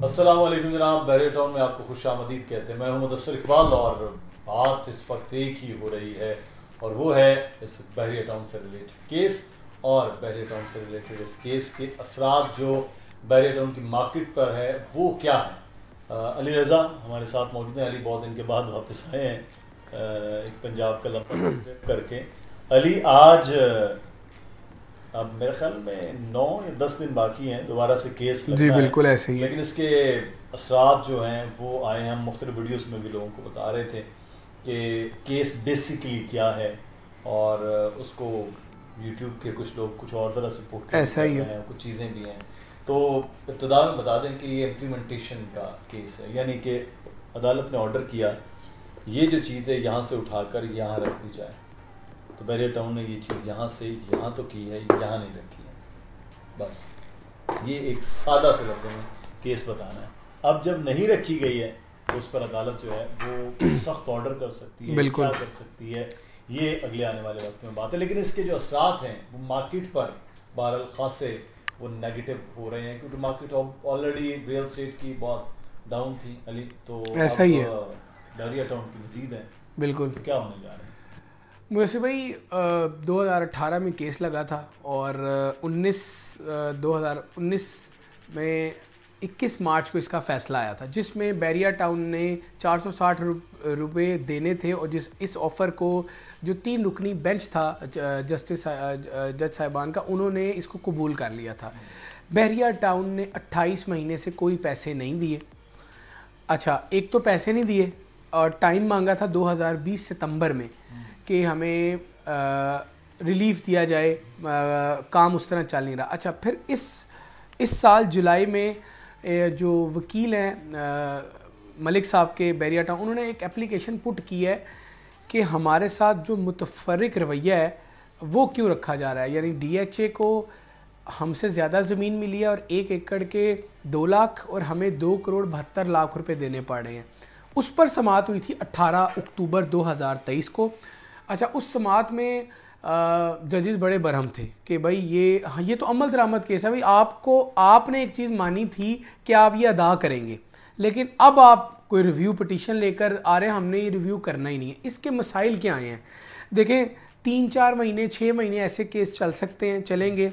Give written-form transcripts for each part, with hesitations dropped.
अस्सलाम वालेकुम जनाब, बहरिया टाउन में आपको खुशामदीद कहते हैं। मैं हूं मुदस्सिर इकबाल और बात इस वक्त एक ही हो रही है और वो है इस बहरिया टाउन से रिलेटेड केस और बहरिया टाउन से रिलेटेड इस केस के असरात जो बहरिया टाउन की मार्केट पर है वो क्या है। अली रज़ा हमारे साथ मौजूद हैं। अली बहुत दिन के बाद वापस आए हैं एक पंजाब का लंबा ट्रिप करके। अली आज अब मेरे ख्याल में 9 या 10 दिन बाकी हैं दोबारा से केस लगना जी है। बिल्कुल ऐसे ही है। लेकिन इसके असरात जो हैं वो आए हैं। हम मुख्तलिफ वीडियोस में भी लोगों को बता रहे थे कि केस बेसिकली क्या है और उसको यूट्यूब के कुछ लोग कुछ और तरह से पोर्ट कर ऐसा ही रहे है। हैं, कुछ चीज़ें भी हैं। तो इब्तिदा में बता दें कि ये इम्प्लीमेंटेशन का केस है, यानी कि अदालत ने ऑर्डर किया ये जो चीज़ है यहाँ से उठाकर यहाँ रख दी जाए। तो बहरिया टाउन ने ये चीज़ यहाँ से यहाँ तो की है, यहाँ नहीं रखी है। बस ये एक सादा से लफ्ज़ों में केस बताना है। अब जब नहीं रखी गई है तो उस पर अदालत जो है वो सख्त ऑर्डर कर सकती है, क्या कर सकती है, ये अगले आने वाले वक्त में बात है। लेकिन इसके जो असरात हैं वो मार्केट पर बहरहाल खासे वो नेगेटिव हो रहे हैं, क्योंकि मार्केट ऑलरेडी रियल स्टेट की बहुत डाउन थी। अली तो ऐसा ही है। बहरिया टाउन की मजीद है बिल्कुल। तो क्या होने जा रहा है? वैसे भाई 2018 में केस लगा था और 2019 में 21 मार्च को इसका फ़ैसला आया था, जिसमें बहरिया टाउन ने 460 रुपये देने थे और इस ऑफ़र को जो 3 रुकनी बेंच था जज साहिबान का, उन्होंने इसको कबूल कर लिया था। बहरिया टाउन ने 28 महीने से कोई पैसे नहीं दिए। अच्छा, एक तो पैसे नहीं दिए और टाइम मांगा था 2020 सितंबर में कि हमें रिलीफ दिया जाए, काम उस तरह चल नहीं रहा। अच्छा, फिर इस साल जुलाई में जो वकील हैं मलिक साहब के बहरिया टाउन, उन्होंने एक एप्लीकेशन पुट की है कि हमारे साथ जो मुतफर्रिक रवैया है वो क्यों रखा जा रहा है। यानी DHA को हमसे ज़्यादा ज़मीन मिली है और 1 एकड़ के 2 लाख और हमें 2,72,00,000 रुपए देने पड़ रहे हैं। उस पर समाअत हुई थी 18 अक्टूबर 2023 को। अच्छा, उस समाअत में जजेस बड़े बरहम थे कि भाई ये तो अमल दरामद केस है। भाई आपने एक चीज़ मानी थी कि आप ये अदा करेंगे, लेकिन अब आप कोई रिव्यू पिटीशन लेकर आ रहे हैं, हमने ये रिव्यू करना ही नहीं है। इसके मसाइल क्या आए हैं देखें। 3-4 महीने 6 महीने ऐसे केस चल सकते हैं, चलेंगे।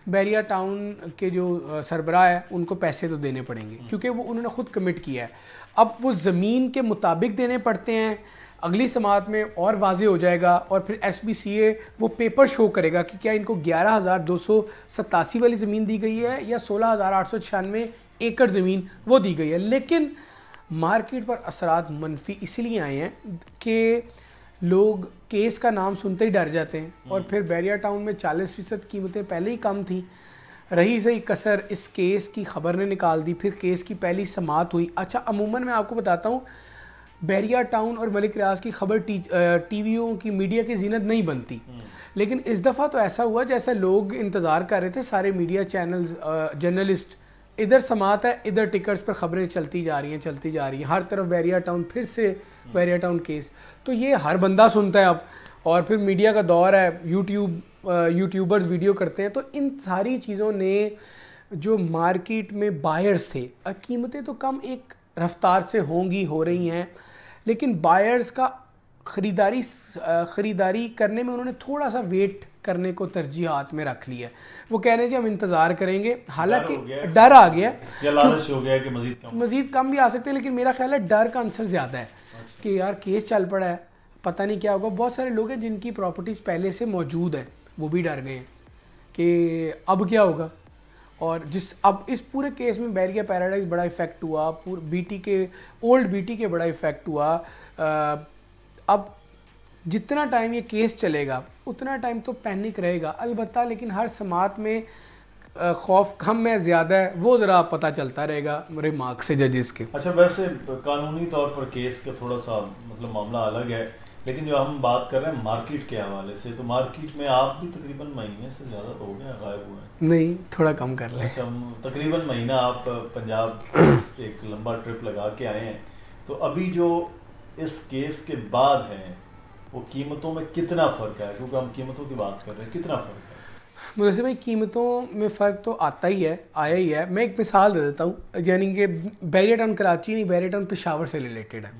बहरिया टाउन के जो सरबराह है उनको पैसे तो देने पड़ेंगे क्योंकि वो उन्होंने ख़ुद कमिट किया है। अब वो ज़मीन के मुताबिक देने पड़ते हैं। अगली समाअत में और वाज़े हो जाएगा और फिर SBCA वो पेपर शो करेगा कि क्या इनको 11,287 वाली ज़मीन दी गई है या 16,896 एकड़ ज़मीन वो दी गई है। लेकिन मार्केट पर असरात मनफी इसलिए आए हैं कि लोग केस का नाम सुनते ही डर जाते हैं और फिर बहरिया टाउन में 40% कीमतें पहले ही कम थी। रही सही कसर इस केस की खबर ने निकाल दी, फिर केस की पहली समाअत हुई। अच्छा, अमूमन मैं आपको बताता हूँ बहरिया टाउन और मलिक रियाज की खबर टीवीओं की मीडिया की जीनत नहीं बनती, लेकिन इस दफ़ा तो ऐसा हुआ जैसा लोग इंतज़ार कर रहे थे। सारे मीडिया चैनल्स, जर्नलिस्ट, इधर समाअत है, इधर टिकट्स पर ख़बरें चलती जा रही हैं, हर तरफ बहरिया टाउन, फिर से बहरिया टाउन केस। तो ये हर बंदा सुनता है अब, और फिर मीडिया का दौर है, यूट्यूबर्स वीडियो करते हैं। तो इन सारी चीज़ों ने जो मार्केट में बायर्स थे, कीमतें तो कम एक रफ्तार से हो रही हैं, लेकिन बायर्स का ख़रीदारी करने में उन्होंने थोड़ा सा वेट करने को तरजीह हाथ में रख लिया है। वो कह रहे हैं जी हम इंतज़ार करेंगे, हालांकि डर आ गया या लालच हो गया कि मज़ीद कम भी आ सकते हैं। लेकिन मेरा ख्याल है डर का आंसर ज़्यादा है कि यार केस चल पड़ा है, पता नहीं क्या होगा। बहुत सारे लोग हैं जिनकी प्रॉपर्टीज़ पहले से मौजूद हैं, वो भी डर गए हैं कि अब क्या होगा। और अब इस पूरे केस में बहरिया पैराडाइज बड़ा इफ़ेक्ट हुआ, ओल्ड BT के बड़ा इफ़ेक्ट हुआ। अब जितना टाइम ये केस चलेगा उतना टाइम तो पैनिक रहेगा अलबत्ता, लेकिन हर समाअत में खौफ कम है ज़्यादा है वो ज़रा पता चलता रहेगा रिमार्क से जजेस के। अच्छा, वैसे कानूनी तौर पर केस का थोड़ा सा मतलब मामला अलग है, लेकिन जो हम बात कर रहे हैं मार्केट के हवाले से, तो मार्केट में आप भी तकरीबन महीने से ज़्यादा तो हो गया गायब हुए? नहीं, थोड़ा कम कर लें। अच्छा, तकरीबन महीना आप पंजाब एक लंबा ट्रिप लगा के आए हैं, तो अभी जो इस केस के बाद है वो कीमतों में कितना फ़र्क है? क्योंकि हम कीमतों की बात कर रहे हैं, कितना फ़र्क है? वैसे भाई कीमतों में फ़र्क तो आता ही है, आया ही है। मैं एक मिसाल दे देता हूँ, यानी कि बैरिया टाउन कराची नहीं, बैरिया टाउन पेशावर से रिलेटेड है।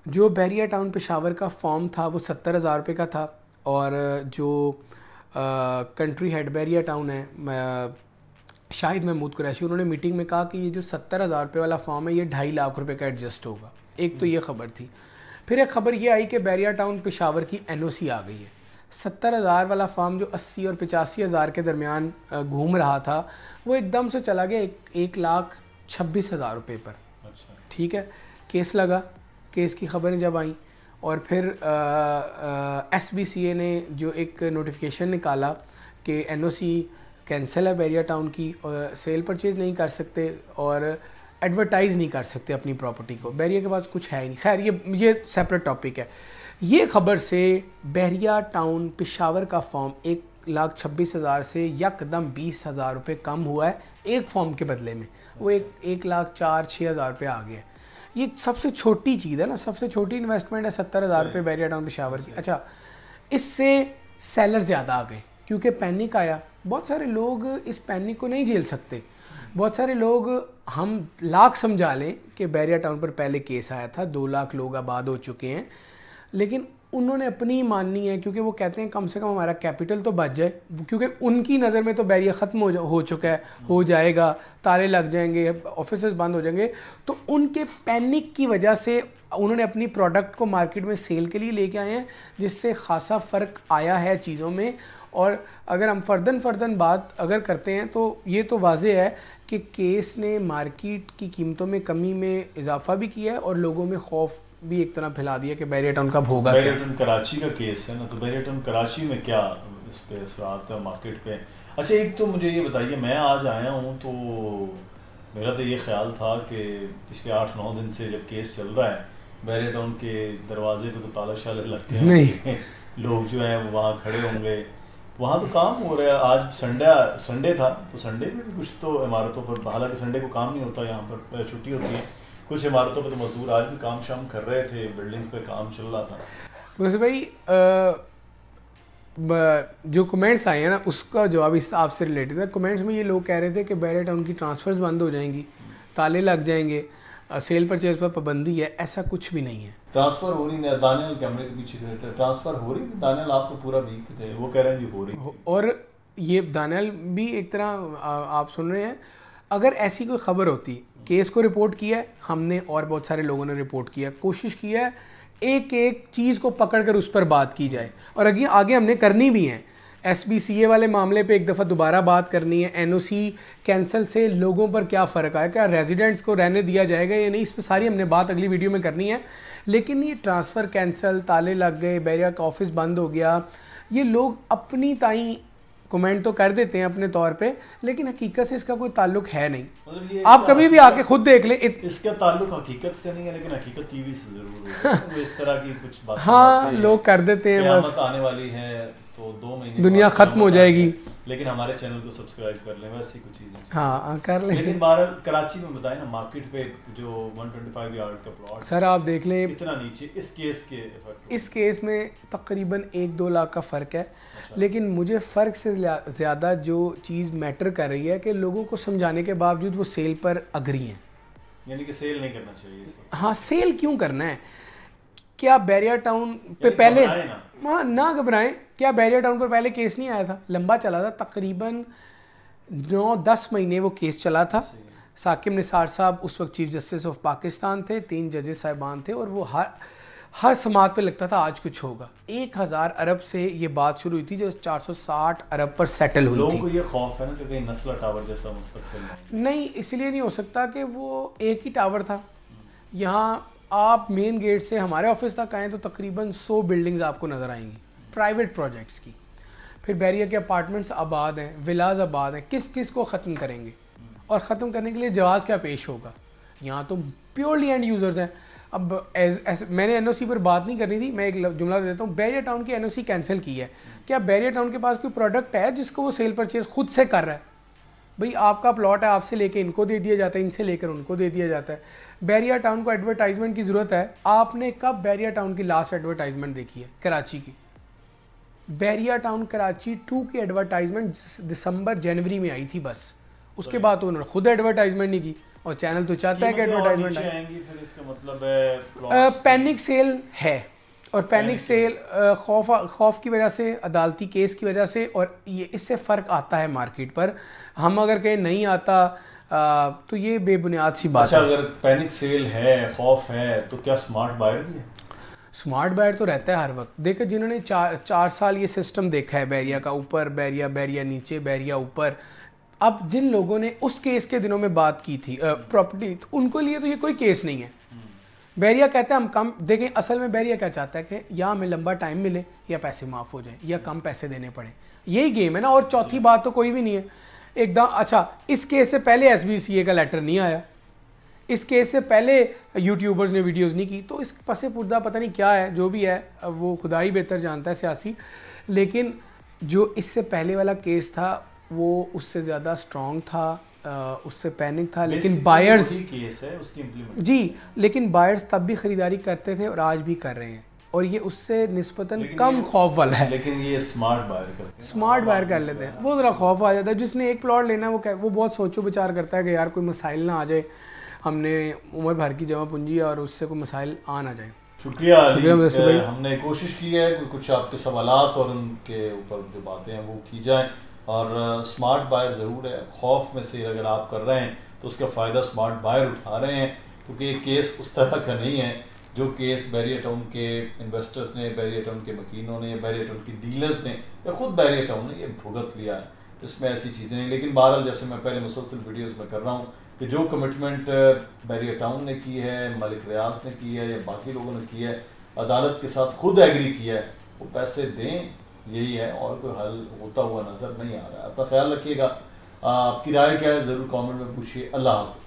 जो बैरिया टाउन पेशावर का फॉर्म था वो 70,000 रुपये का था, और जो कंट्री हेड बैरिया टाउन है शाहिद महमूद कुरैशी, उन्होंने मीटिंग में कहा कि ये जो 70,000 रुपये वाला फॉर्म है ये 2.5 लाख रुपए का एडजस्ट होगा। एक तो ये खबर थी। फिर एक खबर ये आई कि बैरिया टाउन पेशावर की NOC आ गई है। 70,000 वाला फॉर्म जो 80 और 85,000 के दरमियान घूम रहा था वो एकदम से चला गया 1,26,000 रुपये पर। अच्छा। ठीक है, केस लगा, केस की खबरें जब आई और फिर SBCA ने जो एक नोटिफिकेशन निकाला कि NOC कैंसिल है बैरिया टाउन की, और सेल परचेज़ नहीं कर सकते और एडवर्टाइज़ नहीं कर सकते अपनी प्रॉपर्टी को। बैरिया के पास कुछ है ही नहीं। खैर ये सेपरेट टॉपिक है। ये खबर से बैरिया टाउन पेशावर का फॉर्म 1,26,000 से यकदम 20,000 रुपये कम हुआ है एक फॉर्म के बदले में। वो 1,04,06,000 रुपये आ गया। ये सबसे छोटी चीज़ है ना, सबसे छोटी इन्वेस्टमेंट है 70,000 रुपये बैरिया टाउन पेशावर की। अच्छा, इससे सेलर ज़्यादा आ गए क्योंकि पैनिक आया। बहुत सारे लोग इस पैनिक को नहीं झेल सकते। बहुत सारे लोग, हम लाख समझा लें कि बैरिया टाउन पर पहले केस आया था, 2 लाख लोग आबाद हो चुके हैं, लेकिन उन्होंने अपनी माननी है क्योंकि वो कहते हैं कम से कम हमारा कैपिटल तो बच जाए, क्योंकि उनकी नज़र में तो बैरिया ख़त्म हो चुका है, हो जाएगा, ताले लग जाएंगे, ऑफिसेज बंद हो जाएंगे। तो उनके पैनिक की वजह से उन्होंने अपनी प्रोडक्ट को मार्केट में सेल के लिए लेके आए हैं, जिससे ख़ासा फ़र्क आया है चीज़ों में। और अगर हम फ़र्दन बात अगर करते हैं तो ये तो वाज़ेह है कि केस ने मार्केट की कीमतों में कमी में इजाफा भी किया है और लोगों में खौफ भी एक तरह फैला दिया कि बैरिया टाउन कब होगा। बैरिया टाउन कराची का केस है ना, तो बैरिया टाउन कराची में क्या इस पे असरात है मार्केट पे? अच्छा, एक तो मुझे ये बताइए, मैं आज आया हूँ तो मेरा तो ये ख्याल था कि पिछले 8-9 दिन से जब केस चल रहा है बैरिया टाउन के दरवाजे पे तो ताला शाले लगते हैं नहीं, लोग जो हैं वहाँ खड़े होंगे, वहाँ तो काम हो रहा है। आज संडे था तो संडे में भी कुछ तो इमारतों पर, हालांकि संडे को काम नहीं होता, यहाँ पर छुट्टी होती है, कुछ इमारतों पर तो मजदूर आज भी काम शाम कर रहे थे, बिल्डिंग्स पे काम चल रहा था। वैसे भाई जो कमेंट्स आए हैं ना उसका जवाब इस आपसे रिलेटेड है। कमेंट्स में ये लोग कह रहे थे कि बैरिया टाउन की ट्रांसफ़र्स बंद हो जाएंगी, ताले लग जाएंगे, सेल परचेज पर पाबंदी है। ऐसा कुछ भी नहीं है। ट्रांसफ़र हो रही है, दानियल कैमरे के पीछे ट्रांसफ़र हो रही है। दानियल आप तो पूरा वीक थे, वो कह रहे हैं जी हो रही है। और ये दानियल भी एक तरह आप सुन रहे हैं, अगर ऐसी कोई ख़बर होती, केस को रिपोर्ट किया है हमने और बहुत सारे लोगों ने रिपोर्ट किया, कोशिश की है एक एक चीज़ को पकड़कर उस पर बात की जाए, और आगे हमने करनी भी है। SBCA वाले मामले पे एक दफ़ा दोबारा बात करनी है। NOC कैंसिल से लोगों पर क्या फ़र्क आया, क्या रेजिडेंट्स को रहने दिया जाएगा या नहीं, इस पर सारी हमने बात अगली वीडियो में करनी है। लेकिन ये ट्रांसफ़र कैंसिल, ताले लग गए, बैरिया का ऑफिस बंद हो गया, ये लोग अपनी ताई कमेंट तो कर देते हैं अपने तौर पे, लेकिन हकीकत से इसका कोई ताल्लुक है नहीं। मतलब आप कभी भी आके खुद देख ले, इसका ताल्लुक हकीकत से नहीं है, लेकिन हकीकत टीवी से जरूर है। इस तरह की कुछ बातें हाँ लोग कर देते हैं, बस आने वाली है तो 2 महीने दुनिया खत्म हो जाएगी, लेकिन हमारे चैनल को सब्सक्राइब कर लें, वैसी कुछ चीज़ें। हाँ कर लें। लेकिन भारत कराची में बताएं ना, मार्केट पे जो 125 यार्ड का प्लॉट सर आप देख लें इतना नीचे, इस केस में तकरीबन 1-2 लाख का फ़र्क है। अच्छा। लेकिन मुझे फ़र्क से ज़्यादा जो चीज़ मैटर कर रही है कि लोगों को समझाने के बावजूद वो सेल पर अग्री हैं, यानी कि सेल नहीं करना चाहिए इसको। हाँ, सेल क्यों करना है? क्या बैरिया टाउन पे पहले, हाँ ना घबराएं, क्या बैरिया टाउन पर पहले केस नहीं आया था? लंबा चला था, तकरीबन 9-10 महीने वो केस चला था। साकिब निसार साहब उस वक्त चीफ जस्टिस ऑफ पाकिस्तान थे, 3 जजेस साहिबान थे, और वो हर समात पे लगता था आज कुछ होगा। 1000 अरब से ये बात शुरू हुई थी जो 460 अरब पर सेटल हुई थी। लोगों को ये खौफ है ना कि कहीं नस्ला टावर जैसा मुस्तकबिल नहीं, इसलिए नहीं हो सकता कि वो एक ही टावर था। यहाँ आप मेन गेट से हमारे ऑफिस तक आएँ तो तकरीबन 100 बिल्डिंग्स आपको नज़र आएंगी प्राइवेट प्रोजेक्ट्स की। फिर बैरिया के अपार्टमेंट्स आबाद हैं, विलाज आबाद हैं, किस किस को ख़त्म करेंगे? और ख़त्म करने के लिए जवाज़ क्या पेश होगा? यहाँ तो प्योरली एंड यूज़र्स हैं। अब मैंने NOC पर बात नहीं करनी थी, मैं एक जुमला दे देता हूँ। बैरिया टाउन की NOC कैंसिल की है, क्या बैरिया टाउन के पास कोई प्रोडक्ट है जिसको वो सेल परचेज खुद से कर रहा है? भाई आपका प्लॉट है, आपसे लेके इनको दे दिया जाता है, इनसे लेकर उनको दे दिया जाता है। बैरिया टाउन को एडवर्टाइजमेंट की ज़रूरत है। आपने कब बैरिया टाउन की लास्ट एडवर्टाइजमेंट देखी है कराची की? बैरिया टाउन कराची 2 की एडवर्टाइजमेंट दिसंबर जनवरी में आई थी बस, उसके बाद तो उन्होंने खुद एडवर्टाइजमेंट नहीं की, और चैनल तो चाहता है कि एडवर्टाइजमेंट आएंगी, फिर इसका मतलब है पैनिक सेल है, और पैनिक सेल खौफ की वजह से, अदालती केस की वजह से, और ये इससे फ़र्क आता है मार्केट पर। हम अगर कहें नहीं आता तो ये बेबुनियाद सी बात है। अगर पैनिक सेल है, खौफ है, तो क्या स्मार्ट बायर भी है? स्मार्ट बायर तो रहता है हर वक्त। देखो जिन्होंने 4 साल ये सिस्टम देखा है, बैरिया का ऊपर, बैरिया नीचे, बैरिया ऊपर, अब जिन लोगों ने उस केस के दिनों में बात की थी प्रॉपर्टी, तो उनको लिए तो ये कोई केस नहीं है। बैरिया कहता है हम कम देखें, असल में बैरिया क्या चाहता है कि या हमें लंबा टाइम मिले या पैसे माफ़ हो जाए या कम पैसे देने पड़े, यही गेम है ना, और चौथी बात तो कोई भी नहीं है एकदम। अच्छा, इस केस से पहले SBCA का लेटर नहीं आया, इस केस से पहले यूट्यूबर्स ने वीडियोस नहीं की, तो इस पसे पुर्दा पता नहीं क्या है, जो भी है वो खुदा ही बेहतर जानता है सियासी। लेकिन जो इससे पहले वाला केस था वो उससे ज़्यादा स्ट्रॉन्ग था, उससे पैनिक था, लेकिन बायर्स केस है उसकी जी, लेकिन बायर्स तब भी ख़रीदारी करते थे और आज भी कर रहे हैं, और ये उससे निस्बतन कम खौफ वाला है। लेकिन ये स्मार्ट बायर करते हैं, स्मार्ट बायर कर लेते हैं, वो ज़रा खौफ आ जाता है। जिसने एक प्लॉट लेना है वो बहुत सोचो विचार करता है कि यार कोई मसाइल ना आ जाए, हमने उम्र भर की जमा पूंजी और उससे कोई मसाइल आ ना जाए। शुक्रिया हमने कोशिश की है कुछ आपके सवालात और उनके ऊपर जो बातें हैं वो की जाएं, और स्मार्ट बायर ज़रूर है। खौफ में से अगर आप कर रहे हैं तो उसका फ़ायदा स्मार्ट बायर उठा रहे हैं, क्योंकि ये केस उस तरह का नहीं है जो केस बैरिया टाउन के इन्वेस्टर्स ने, बैरिया टाउन के मकीनों ने, बैरिया टाउन के डीलर्स ने या खुद बैरिया टाउन ने ये भुगत लिया है। इसमें ऐसी चीज़ें नहीं। लेकिन बहरहाल जैसे मैं पहले मुसलसल वीडियोस में कर रहा हूँ कि जो कमिटमेंट बैरिया टाउन ने की है, मलिक रियाज ने की है या बाकी लोगों ने की है, अदालत के साथ खुद एग्री किया है, वो पैसे दें, यही है, और कोई हल होता हुआ नज़र नहीं आ रहा है। अपना ख्याल रखिएगा। आपकी राय क्या है ज़रूर कमेंट में पूछिए। अल्लाह हाफ़िज़।